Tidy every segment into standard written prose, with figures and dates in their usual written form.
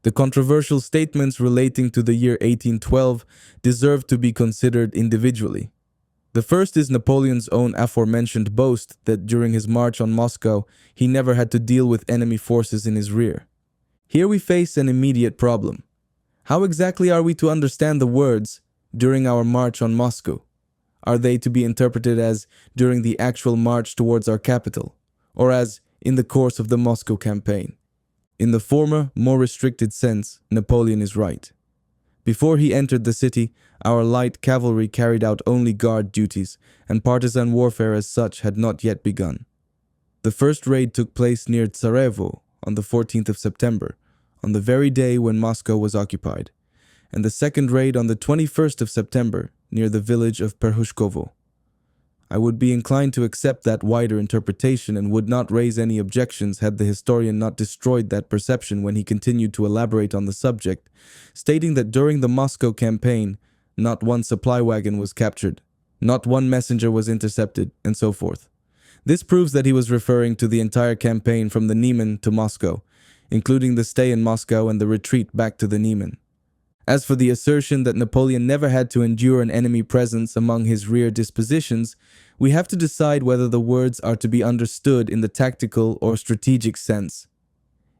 The controversial statements relating to the year 1812 deserve to be considered individually. The first is Napoleon's own aforementioned boast that during his march on Moscow, he never had to deal with enemy forces in his rear. Here we face an immediate problem. How exactly are we to understand the words, during our march on Moscow? Are they to be interpreted as during the actual march towards our capital, or as in the course of the Moscow campaign? In the former, more restricted sense, Napoleon is right. Before he entered the city, our light cavalry carried out only guard duties, and partisan warfare as such had not yet begun. The first raid took place near Tsarevo on the 14th of September, on the very day when Moscow was occupied, and the second raid on the 21st of September near the village of Perhushkovo. I would be inclined to accept that wider interpretation and would not raise any objections had the historian not destroyed that perception when he continued to elaborate on the subject, stating that during the Moscow campaign, not one supply wagon was captured, not one messenger was intercepted, and so forth. This proves that he was referring to the entire campaign from the Niemen to Moscow, including the stay in Moscow and the retreat back to the Niemen. As for the assertion that Napoleon never had to endure an enemy presence among his rear dispositions, we have to decide whether the words are to be understood in the tactical or strategic sense.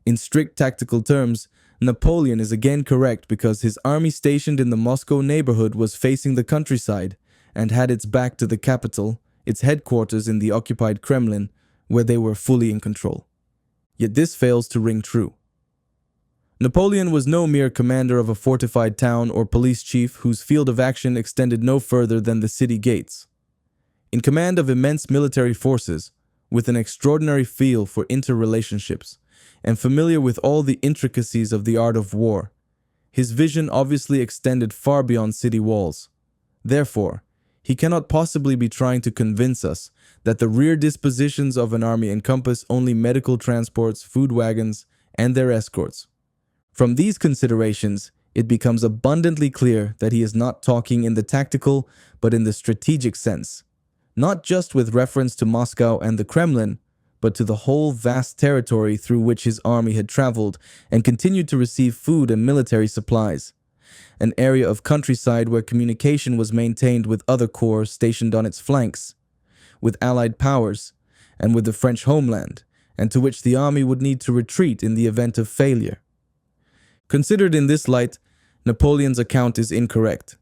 In strict tactical terms, Napoleon is again correct because his army stationed in the Moscow neighborhood was facing the countryside and had its back to the capital, its headquarters in the occupied Kremlin, where they were fully in control. Yet this fails to ring true. Napoleon was no mere commander of a fortified town or police chief whose field of action extended no further than the city gates. In command of immense military forces, with an extraordinary feel for interrelationships, and familiar with all the intricacies of the art of war, his vision obviously extended far beyond city walls. Therefore, he cannot possibly be trying to convince us that the rear dispositions of an army encompass only medical transports, food wagons, and their escorts. From these considerations, it becomes abundantly clear that he is not talking in the tactical, but in the strategic sense, not just with reference to Moscow and the Kremlin, but to the whole vast territory through which his army had traveled and continued to receive food and military supplies, an area of countryside where communication was maintained with other corps stationed on its flanks, with Allied powers, and with the French homeland, and to which the army would need to retreat in the event of failure. Considered in this light, Napoleon's account is incorrect.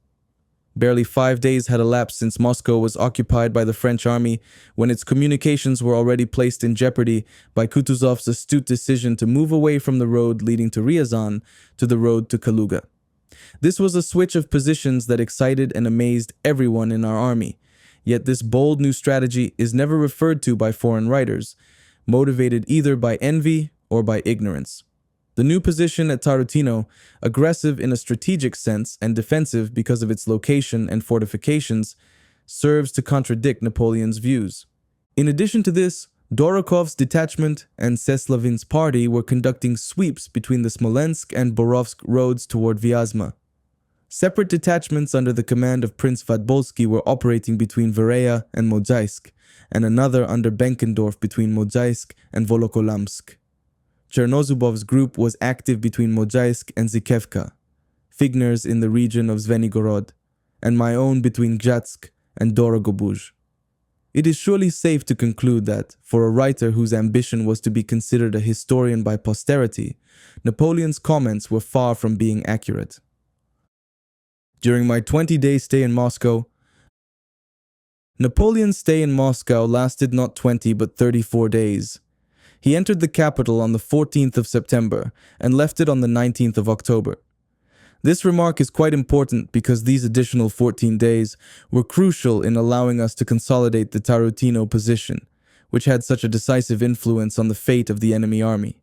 Barely 5 days had elapsed since Moscow was occupied by the French army when its communications were already placed in jeopardy by Kutuzov's astute decision to move away from the road leading to Ryazan to the road to Kaluga. This was a switch of positions that excited and amazed everyone in our army, yet this bold new strategy is never referred to by foreign writers, motivated either by envy or by ignorance. The new position at Tarutino, aggressive in a strategic sense and defensive because of its location and fortifications, serves to contradict Napoleon's views. In addition to this, Dorokov's detachment and Seslavin's party were conducting sweeps between the Smolensk and Borovsk roads toward Vyazma. Separate detachments under the command of Prince Vadbolsky were operating between Vereya and Mozhaisk, and another under Benkendorf between Mozhaisk and Volokolamsk. Chernozubov's group was active between Mozhaisk and Zikevka, Figner's in the region of Zvenigorod, and my own between Gzhatsk and Dorogobuj. It is surely safe to conclude that, for a writer whose ambition was to be considered a historian by posterity, Napoleon's comments were far from being accurate. During my 20-day stay in Moscow, Napoleon's stay in Moscow lasted not 20 but 34 days. He entered the capital on the 14th of September and left it on the 19th of October. This remark is quite important because these additional 14 days were crucial in allowing us to consolidate the Tarutino position, which had such a decisive influence on the fate of the enemy army.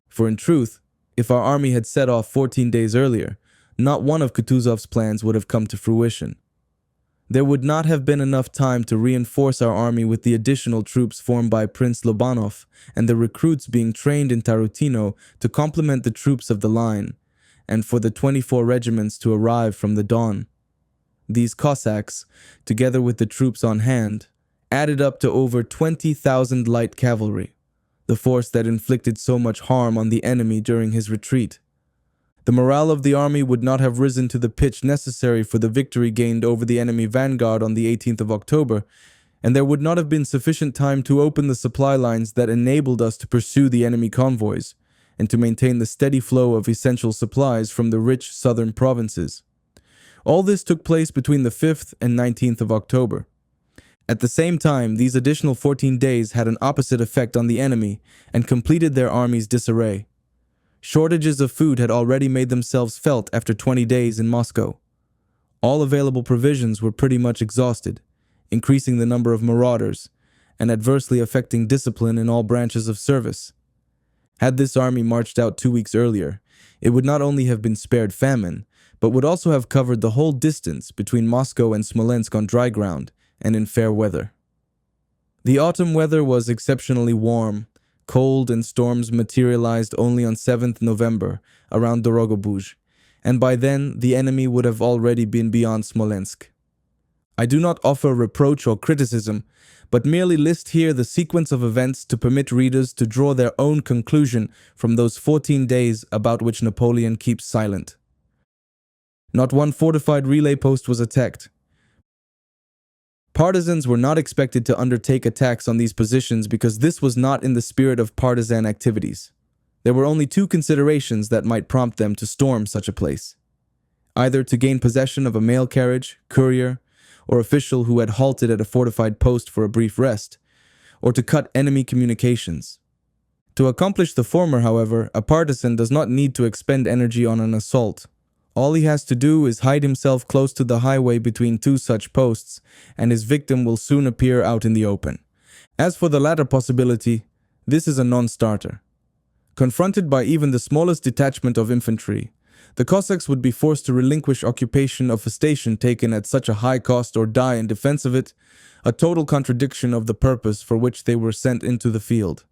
For in truth, if our army had set off 14 days earlier, not one of Kutuzov's plans would have come to fruition. There would not have been enough time to reinforce our army with the additional troops formed by Prince Lobanov and the recruits being trained in Tarutino to complement the troops of the line, and for the 24 regiments to arrive from the dawn. These Cossacks, together with the troops on hand, added up to over 20,000 light cavalry, the force that inflicted so much harm on the enemy during his retreat. The morale of the army would not have risen to the pitch necessary for the victory gained over the enemy vanguard on the 18th of October, and there would not have been sufficient time to open the supply lines that enabled us to pursue the enemy convoys and to maintain the steady flow of essential supplies from the rich southern provinces. All this took place between the 5th and 19th of October. At the same time, these additional 14 days had an opposite effect on the enemy and completed their army's disarray. Shortages of food had already made themselves felt after 20 days in Moscow. All available provisions were pretty much exhausted, increasing the number of marauders and adversely affecting discipline in all branches of service. Had this army marched out 2 weeks earlier, it would not only have been spared famine, but would also have covered the whole distance between Moscow and Smolensk on dry ground and in fair weather. The autumn weather was exceptionally warm. Cold and storms materialized only on 7th November around Dorogobuj, and by then the enemy would have already been beyond Smolensk. I do not offer reproach or criticism, but merely list here the sequence of events to permit readers to draw their own conclusion from those 14 days about which Napoleon keeps silent. Not one fortified relay post was attacked. Partisans were not expected to undertake attacks on these positions because this was not in the spirit of partisan activities. There were only two considerations that might prompt them to storm such a place: either to gain possession of a mail carriage, courier, or official who had halted at a fortified post for a brief rest, or to cut enemy communications. To accomplish the former, however, a partisan does not need to expend energy on an assault. All he has to do is hide himself close to the highway between two such posts, and his victim will soon appear out in the open. As for the latter possibility, this is a non-starter. Confronted by even the smallest detachment of infantry, the Cossacks would be forced to relinquish occupation of a station taken at such a high cost or die in defense of it, a total contradiction of the purpose for which they were sent into the field.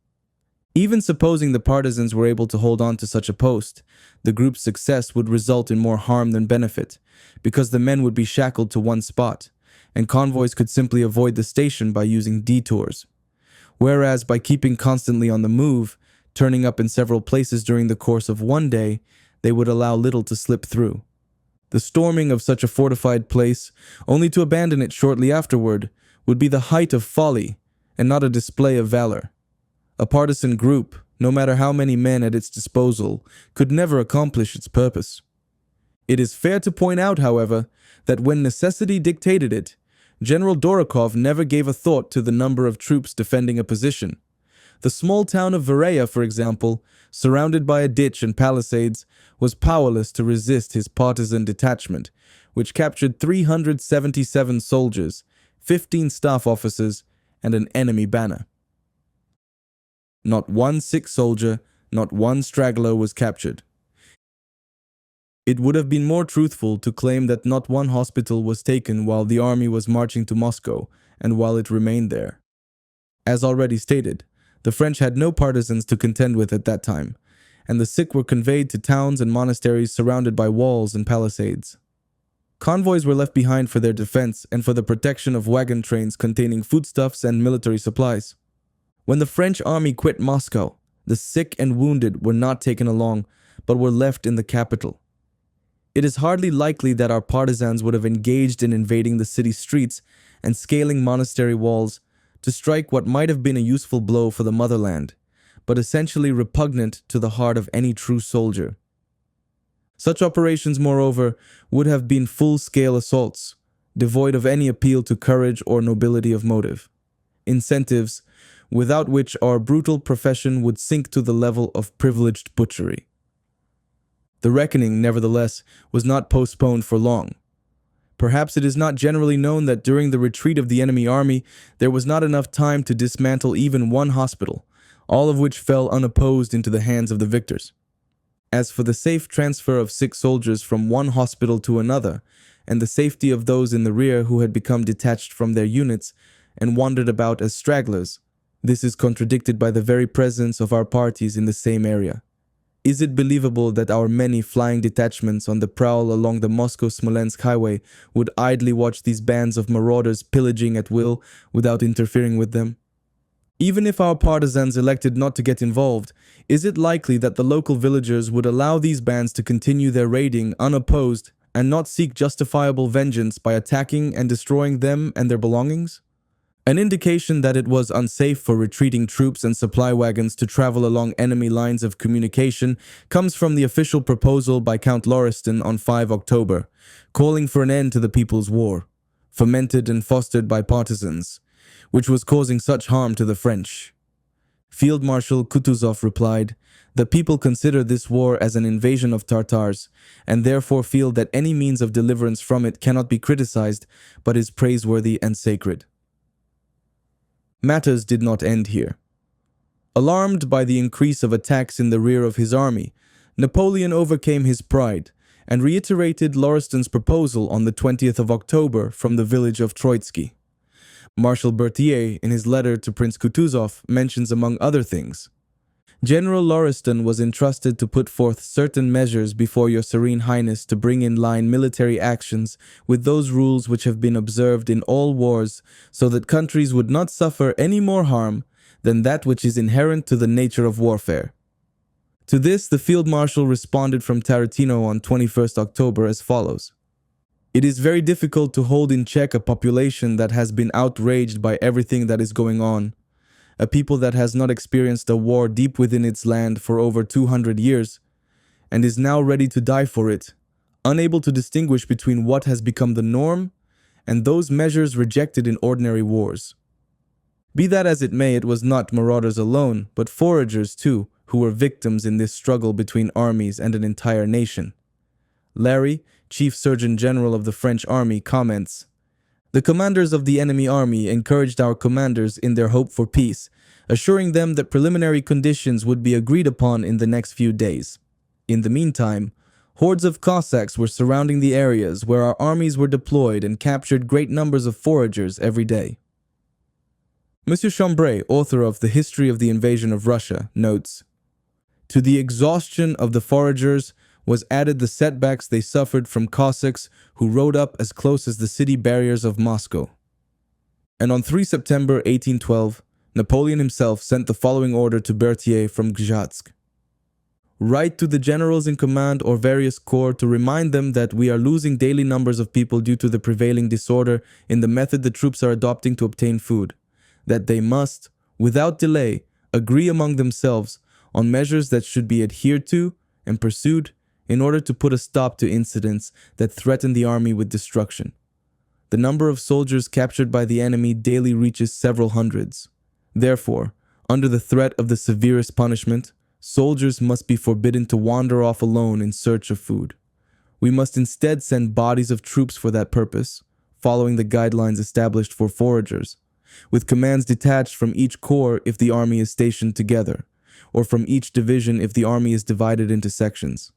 Even supposing the partisans were able to hold on to such a post, the group's success would result in more harm than benefit, because the men would be shackled to one spot, and convoys could simply avoid the station by using detours. Whereas by keeping constantly on the move, turning up in several places during the course of one day, they would allow little to slip through. The storming of such a fortified place, only to abandon it shortly afterward, would be the height of folly and not a display of valor. A partisan group, no matter how many men at its disposal, could never accomplish its purpose. It is fair to point out, however, that when necessity dictated it, General Dorokhov never gave a thought to the number of troops defending a position. The small town of Varaya, for example, surrounded by a ditch and palisades, was powerless to resist his partisan detachment, which captured 377 soldiers, 15 staff officers, and an enemy banner. Not one sick soldier, not one straggler was captured. It would have been more truthful to claim that not one hospital was taken while the army was marching to Moscow and while it remained there. As already stated, the French had no partisans to contend with at that time, and the sick were conveyed to towns and monasteries surrounded by walls and palisades. Convoys were left behind for their defense and for the protection of wagon trains containing foodstuffs and military supplies. When the French army quit Moscow, the sick and wounded were not taken along, but were left in the capital. It is hardly likely that our partisans would have engaged in invading the city streets and scaling monastery walls to strike what might have been a useful blow for the motherland, but essentially repugnant to the heart of any true soldier. Such operations, moreover, would have been full-scale assaults, devoid of any appeal to courage or nobility of motive. Incentives, without which our brutal profession would sink to the level of privileged butchery. The reckoning, nevertheless, was not postponed for long. Perhaps it is not generally known that during the retreat of the enemy army, there was not enough time to dismantle even one hospital, all of which fell unopposed into the hands of the victors. As for the safe transfer of sick soldiers from one hospital to another, and the safety of those in the rear who had become detached from their units and wandered about as stragglers, this is contradicted by the very presence of our parties in the same area. Is it believable that our many flying detachments on the prowl along the Moscow-Smolensk highway would idly watch these bands of marauders pillaging at will without interfering with them? Even if our partisans elected not to get involved, Is it likely that the local villagers would allow these bands to continue their raiding unopposed and not seek justifiable vengeance by attacking and destroying them and their belongings? An indication that it was unsafe for retreating troops and supply wagons to travel along enemy lines of communication comes from the official proposal by Count Lauriston on 5 October, calling for an end to the People's War, fomented and fostered by partisans, which was causing such harm to the French. Field Marshal Kutuzov replied, "The people consider this war as an invasion of Tartars, and therefore feel that any means of deliverance from it cannot be criticized, but is praiseworthy and sacred." Matters did not end here. Alarmed by the increase of attacks in the rear of his army, Napoleon overcame his pride and reiterated Lauriston's proposal on the 20th of October from the village of Troitsky. Marshal Berthier, in his letter to Prince Kutuzov, mentions among other things, "General Lauriston was entrusted to put forth certain measures before your Serene Highness to bring in line military actions with those rules which have been observed in all wars, so that countries would not suffer any more harm than that which is inherent to the nature of warfare." To this, the Field Marshal responded from Tarantino on 21st October as follows. "It is very difficult to hold in check a population that has been outraged by everything that is going on, a people that has not experienced a war deep within its land for over 200 years, and is now ready to die for it, unable to distinguish between what has become the norm and those measures rejected in ordinary wars. Be that as it may, it was not marauders alone, but foragers too, who were victims in this struggle between armies and an entire nation." Larry, Chief Surgeon General of the French Army, comments, "The commanders of the enemy army encouraged our commanders in their hope for peace, assuring them that preliminary conditions would be agreed upon in the next few days. In the meantime, hordes of Cossacks were surrounding the areas where our armies were deployed and captured great numbers of foragers every day." Monsieur Chambray, author of The History of the Invasion of Russia, notes, "To the exhaustion of the foragers was added the setbacks they suffered from Cossacks who rode up as close as the city barriers of Moscow." And on 3 September 1812, Napoleon himself sent the following order to Berthier from Gzhatsk. "Write to the generals in command or various corps to remind them that we are losing daily numbers of people due to the prevailing disorder in the method the troops are adopting to obtain food, that they must, without delay, agree among themselves on measures that should be adhered to and pursued in order to put a stop to incidents that threaten the army with destruction. The number of soldiers captured by the enemy daily reaches several hundreds. Therefore, under the threat of the severest punishment, soldiers must be forbidden to wander off alone in search of food. We must instead send bodies of troops for that purpose, following the guidelines established for foragers, with commands detached from each corps if the army is stationed together, or from each division if the army is divided into sections.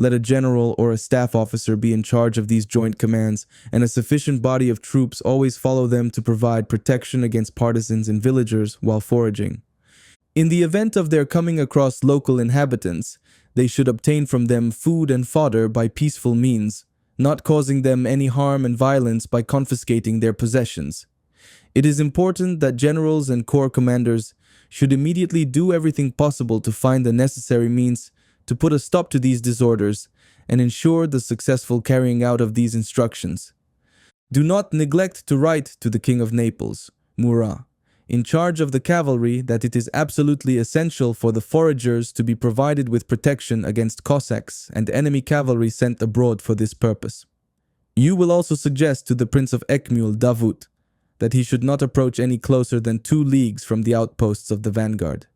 Let a general or a staff officer be in charge of these joint commands, and a sufficient body of troops always follow them to provide protection against partisans and villagers while foraging. In the event of their coming across local inhabitants, they should obtain from them food and fodder by peaceful means, not causing them any harm and violence by confiscating their possessions. It is important that generals and corps commanders should immediately do everything possible to find the necessary means to put a stop to these disorders and ensure the successful carrying out of these instructions. Do not neglect to write to the King of Naples, Murat, in charge of the cavalry, that it is absolutely essential for the foragers to be provided with protection against Cossacks and enemy cavalry sent abroad for this purpose. You will also suggest to the Prince of Eckmühl, Davout, that he should not approach any closer than 2 leagues from the outposts of the vanguard.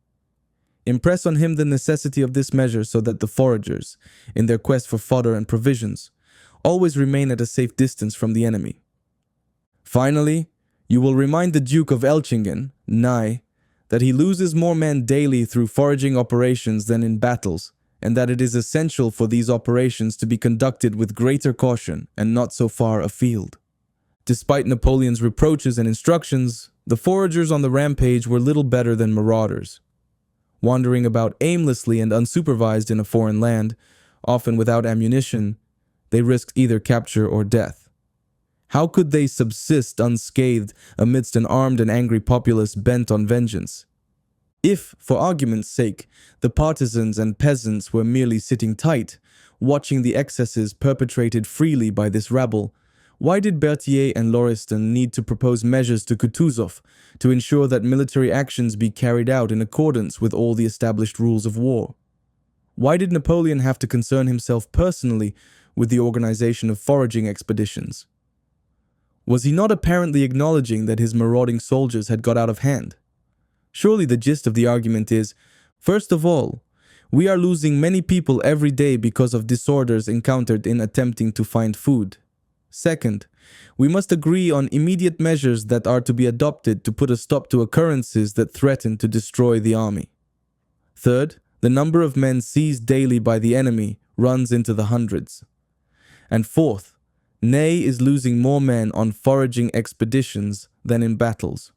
Impress on him the necessity of this measure so that the foragers, in their quest for fodder and provisions, always remain at a safe distance from the enemy. Finally, you will remind the Duke of Elchingen, Nye, that he loses more men daily through foraging operations than in battles, and that it is essential for these operations to be conducted with greater caution and not so far afield." Despite Napoleon's reproaches and instructions, the foragers on the rampage were little better than marauders. Wandering about aimlessly and unsupervised in a foreign land, often without ammunition, they risked either capture or death. How could they subsist unscathed amidst an armed and angry populace bent on vengeance? If, for argument's sake, the partisans and peasants were merely sitting tight, watching the excesses perpetrated freely by this rabble, why did Berthier and Lauriston need to propose measures to Kutuzov to ensure that military actions be carried out in accordance with all the established rules of war? Why did Napoleon have to concern himself personally with the organization of foraging expeditions? Was he not apparently acknowledging that his marauding soldiers had got out of hand? Surely the gist of the argument is, first of all, we are losing many people every day because of disorders encountered in attempting to find food. Second, we must agree on immediate measures that are to be adopted to put a stop to occurrences that threaten to destroy the army. Third, the number of men seized daily by the enemy runs into the hundreds. And fourth, Ney is losing more men on foraging expeditions than in battles.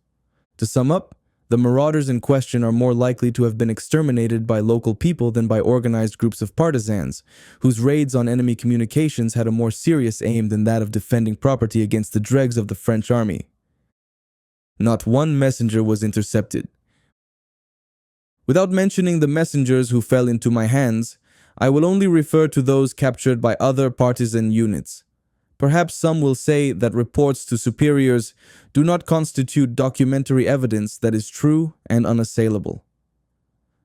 To sum up, the marauders in question are more likely to have been exterminated by local people than by organized groups of partisans, whose raids on enemy communications had a more serious aim than that of defending property against the dregs of the French army. Not one messenger was intercepted. Without mentioning the messengers who fell into my hands, I will only refer to those captured by other partisan units. Perhaps some will say that reports to superiors do not constitute documentary evidence that is true and unassailable.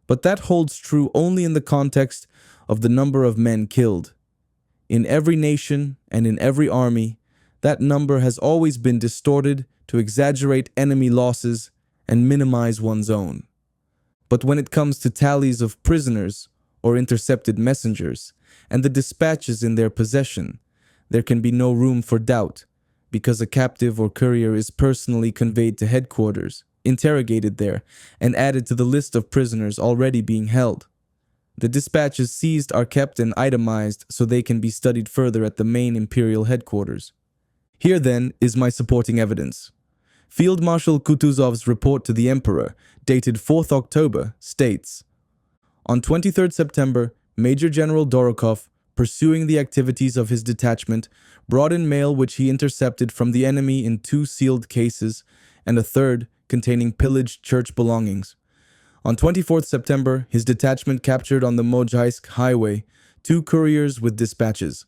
But that holds true only in the context of the number of men killed. In every nation and in every army, that number has always been distorted to exaggerate enemy losses and minimize one's own. But when it comes to tallies of prisoners or intercepted messengers and the dispatches in their possession, there can be no room for doubt, because a captive or courier is personally conveyed to headquarters, interrogated there, and added to the list of prisoners already being held. The dispatches seized are kept and itemized so they can be studied further at the main imperial headquarters. Here, then, is my supporting evidence. Field Marshal Kutuzov's report to the Emperor, dated 4th October, states, "On 23rd September, Major General Dorokhov, pursuing the activities of his detachment, brought in mail which he intercepted from the enemy in 2 sealed cases and a third containing pillaged church belongings. On 24th September, his detachment captured on the Mojaisk highway 2 couriers with dispatches."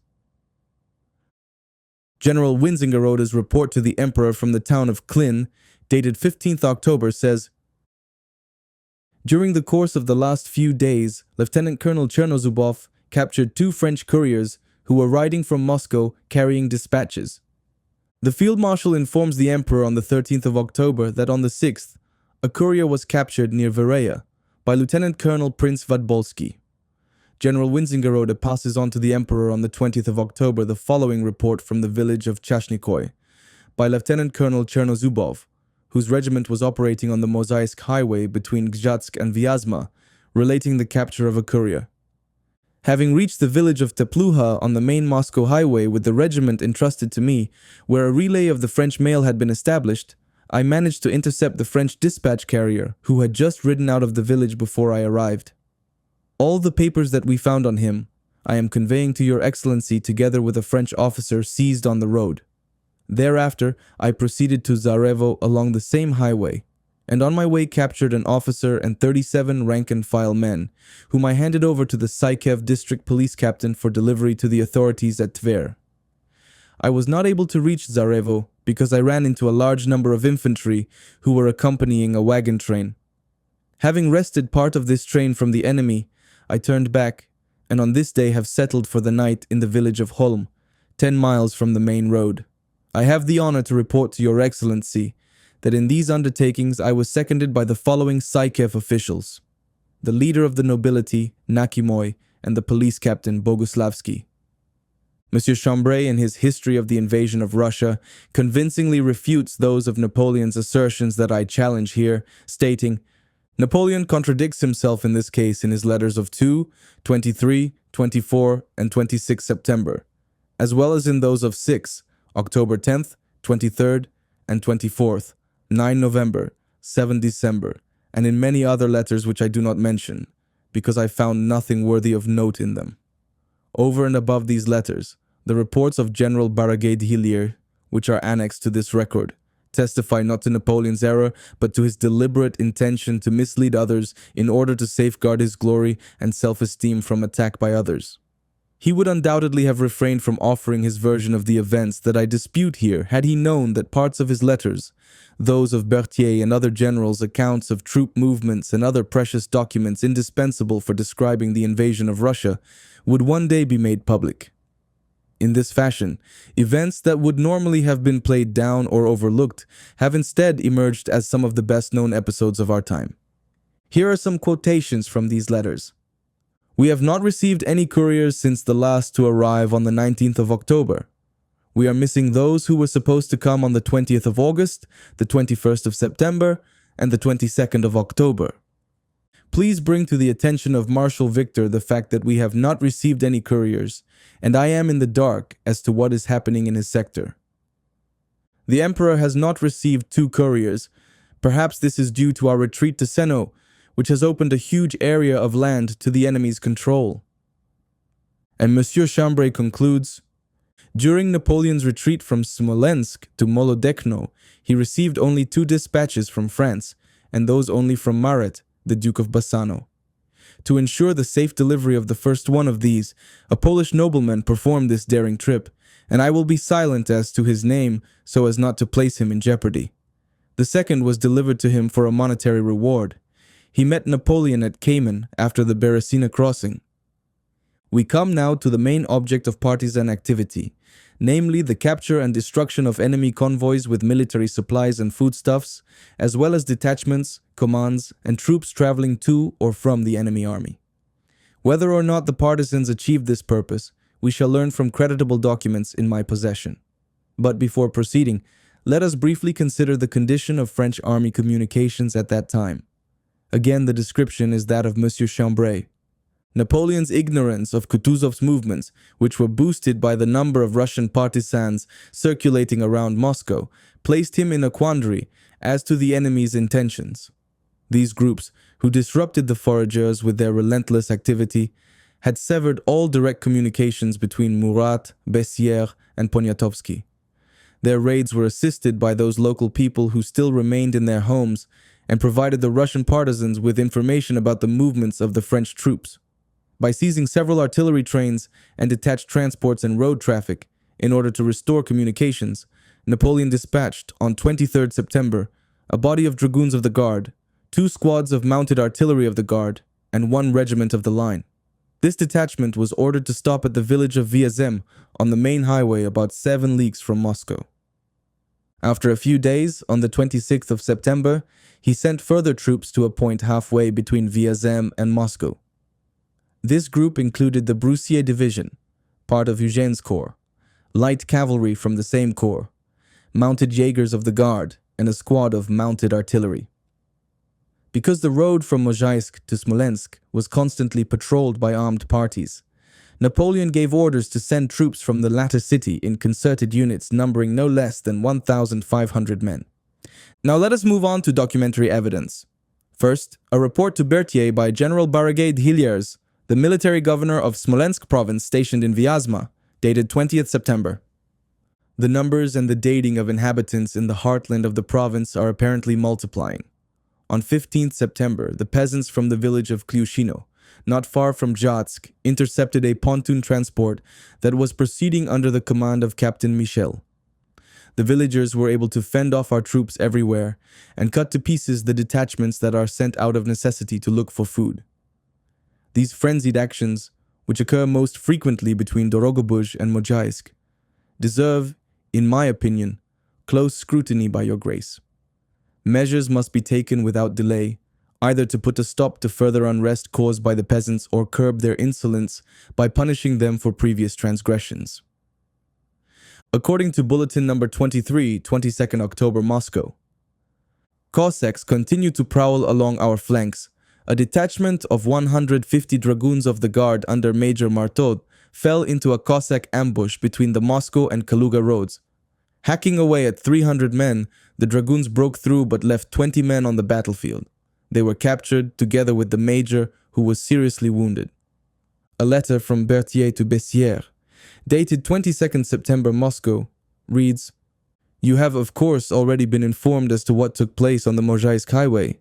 General Winzingerode's report to the Emperor from the town of Klin, dated 15th October, says, "During the course of the last few days, Lieutenant Colonel Chernozubov captured 2 French couriers who were riding from Moscow carrying dispatches. The Field Marshal informs the Emperor on the 13th of October that on the 6th, a courier was captured near Vereya by Lieutenant Colonel Prince Vadbolsky. General Winzingerode passes on to the Emperor on the 20th of October the following report from the village of Chashnikoy by Lieutenant Colonel Chernozubov, whose regiment was operating on the Mozaisk highway between Gzhatsk and Vyazma, relating the capture of a courier. Having reached the village of Tepluha on the main Moscow highway with the regiment entrusted to me, where a relay of the French mail had been established, I managed to intercept the French dispatch carrier, who had just ridden out of the village before I arrived. All the papers that we found on him, I am conveying to your Excellency together with a French officer seized on the road. Thereafter, I proceeded to Zarevo along the same highway, and on my way captured an officer and 37 rank-and-file men, whom I handed over to the Saikev district police captain for delivery to the authorities at Tver. I was not able to reach Zarevo because I ran into a large number of infantry who were accompanying a wagon train. Having wrested part of this train from the enemy, I turned back, and on this day have settled for the night in the village of Holm, 10 miles from the main road. I have the honor to report to your Excellency that in these undertakings I was seconded by the following Saikev officials: the leader of the nobility, Nakimoy, and the police captain, Boguslavsky. Monsieur Chambray, in his History of the Invasion of Russia, convincingly refutes those of Napoleon's assertions that I challenge here, stating, "Napoleon contradicts himself in this case in his letters of 2, 23, 24, and 26 September, as well as in those of 6, October 10th, 23rd, and 24th, 9 November, 7 December, and in many other letters which I do not mention, because I found nothing worthy of note in them. Over and above these letters, the reports of General Baragay d'Hillier, which are annexed to this record, testify not to Napoleon's error, but to his deliberate intention to mislead others in order to safeguard his glory and self-esteem from attack by others. He would undoubtedly have refrained from offering his version of the events that I dispute here had he known that parts of his letters, those of Berthier and other generals' accounts of troop movements and other precious documents indispensable for describing the invasion of Russia, would one day be made public. In this fashion, events that would normally have been played down or overlooked have instead emerged as some of the best-known episodes of our time. Here are some quotations from these letters. We have not received any couriers since the last to arrive on the 19th of October. We are missing those who were supposed to come on the 20th of August, the 21st of September, and the 22nd of October. Please bring to the attention of Marshal Victor the fact that we have not received any couriers, and I am in the dark as to what is happening in his sector. The Emperor has not received 2 couriers. Perhaps this is due to our retreat to Seno, which has opened a huge area of land to the enemy's control. And Monsieur Chambray concludes, during Napoleon's retreat from Smolensk to Molodechno, he received only 2 dispatches from France, and those only from Marat, the Duke of Bassano. To ensure the safe delivery of the first one of these, a Polish nobleman performed this daring trip, and I will be silent as to his name so as not to place him in jeopardy. The second was delivered to him for a monetary reward. He met Napoleon at Cayman after the Beresina crossing. We come now to the main object of partisan activity, namely the capture and destruction of enemy convoys with military supplies and foodstuffs, as well as detachments, commands, and troops traveling to or from the enemy army. Whether or not the partisans achieved this purpose, we shall learn from creditable documents in my possession. But before proceeding, let us briefly consider the condition of French army communications at that time. Again, the description is that of Monsieur Chambray. Napoleon's ignorance of Kutuzov's movements, which were boosted by the number of Russian partisans circulating around Moscow, placed him in a quandary as to the enemy's intentions. These groups, who disrupted the foragers with their relentless activity, had severed all direct communications between Murat, Bessieres, and Poniatowski. Their raids were assisted by those local people who still remained in their homes and provided the Russian partisans with information about the movements of the French troops. By seizing several artillery trains and detached transports and road traffic in order to restore communications, Napoleon dispatched, on 23rd September, a body of dragoons of the Guard, 2 squads of mounted artillery of the Guard, and 1 regiment of the line. This detachment was ordered to stop at the village of Vyazem on the main highway about 7 leagues from Moscow. After a few days, on the 26th of September, he sent further troops to a point halfway between Vyazem and Moscow. This group included the Broussier Division, part of Eugene's corps, light cavalry from the same corps, mounted Jaegers of the Guard, and a squad of mounted artillery. Because the road from Mozhaisk to Smolensk was constantly patrolled by armed parties, Napoleon gave orders to send troops from the latter city in concerted units numbering no less than 1,500 men. Now let us move on to documentary evidence. First, a report to Berthier by General Barragay Hilliers, the military governor of Smolensk province stationed in Vyazma, dated 20th September. The numbers and the dating of inhabitants in the heartland of the province are apparently multiplying. On 15th September, the peasants from the village of Kliushino, not far from Jatsk, intercepted a pontoon transport that was proceeding under the command of Captain Michel. The villagers were able to fend off our troops everywhere and cut to pieces the detachments that are sent out of necessity to look for food. These frenzied actions, which occur most frequently between Dorogobuj and Mozhaisk, deserve, in my opinion, close scrutiny by your grace. Measures must be taken without delay, either to put a stop to further unrest caused by the peasants or curb their insolence by punishing them for previous transgressions. According to Bulletin Number 23, 22nd October, Moscow, Cossacks continue to prowl along our flanks. A detachment of 150 dragoons of the Guard under Major Martot fell into a Cossack ambush between the Moscow and Kaluga roads. Hacking away at 300 men, the dragoons broke through but left 20 men on the battlefield. They were captured together with the major, who was seriously wounded. A letter from Berthier to Bessieres, dated 22nd September, Moscow, reads, You have, of course, already been informed as to what took place on the Mozhaisk highway,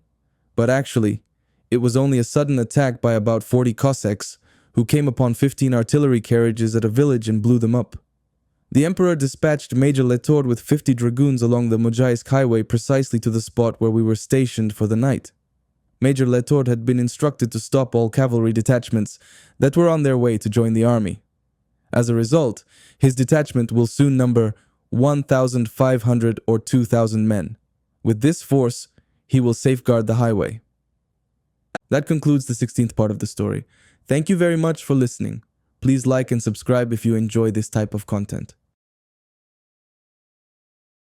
but actually, it was only a sudden attack by about 40 Cossacks who came upon 15 artillery carriages at a village and blew them up. The emperor dispatched Major Letour with 50 dragoons along the Mozhaisk highway precisely to the spot where we were stationed for the night. Major Letour had been instructed to stop all cavalry detachments that were on their way to join the army. As a result, his detachment will soon number 1,500 or 2,000 men. With this force, he will safeguard the highway. That concludes the 16th part of the story. Thank you very much for listening. Please like and subscribe if you enjoy this type of content.